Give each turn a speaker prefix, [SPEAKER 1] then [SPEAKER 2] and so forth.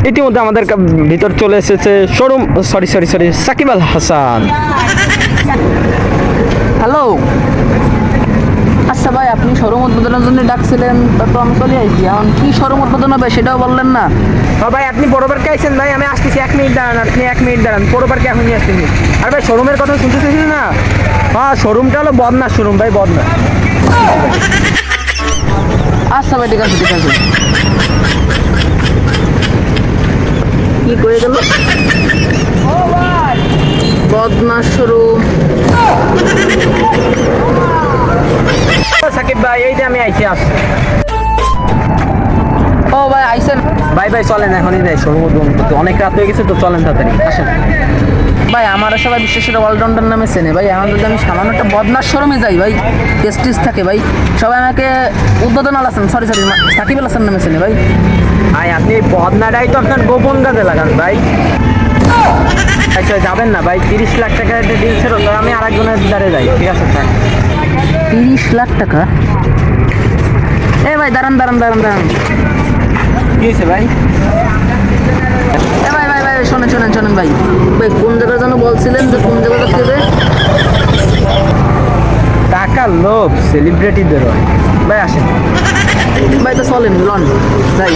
[SPEAKER 1] ইতিমধ্যে আমাদের ভিতর চলে এসেছে showroom sorry Shakib Al Hasan.
[SPEAKER 2] Hello, আচ্ছা ভাই, আপনি শোরুম উদ্বোধনের জন্য ডাকছিলেন, তা তো আমি চলে আসছি। এখন কি শোরুম উদ্বোধন হবে সেটাও বললেন না।
[SPEAKER 1] ভাই আপনি বড় পার্কে আইছেন ভাই, আমি আসতেছি 1 মিনিট দাঁড়ান, আপনি 1 মিনিট দাঁড়ান, বড় পার্কে এখনই আসতেছি। আর ভাই শোরুমের কথা শুনতেছিস না? হ্যাঁ শোরুমটা হলো বদনা শোরুম ভাই, বদনা।
[SPEAKER 2] আচ্ছা ভাই, ঠিক আছে ঠিক আছে। কি করে গেল? বদনা শোরুম।
[SPEAKER 1] সাকিব ভাই এই যে আমি আইছি আসছি।
[SPEAKER 2] ও ভাই আইসেন।
[SPEAKER 1] ভাই চলেন এখনই যাই, শোরুম উদ্বোধন করতে অনেক রাত হয়ে গেছে তো, চলেন তাড়াতাড়ি আসেন।
[SPEAKER 2] ভাই আমার সবাই বিশেষ করে অলরাউন্ডার নামে চেনে ভাই। এখন যদি আমি সামান্য একটা বদনার শোরুমে যাই ভাই, টেস্টিস থাকে ভাই, সবাই আমাকে উদ্বোধন আল হাসান সরি সাকিব আল হাসান নামে চেনে ভাই।
[SPEAKER 1] ভাই আপনি বদনাটাই তো আপনার গোপন কাজে লাগান ভাই। আচ্ছা যাবেন না ভাই, 30 লাখ টাকা ডিল ছিল তো, আমি আরেকজনের দ্বারে যাই, ঠিক আছে স্যার।
[SPEAKER 2] 30 লাখ টাকা? এ ভাই দাঁড়ান।
[SPEAKER 1] কি হয়েছে ভাই?
[SPEAKER 2] এ ভাই শোনেন ভাই, কোন জায়গায় যেন বলছিলেন যে কোন জায়গাটা থেকে?
[SPEAKER 1] টাকার লোভ সেলিব্রিটিদের হয় ভাই, আসেন
[SPEAKER 2] ভাই তো চলেন লন ভাই।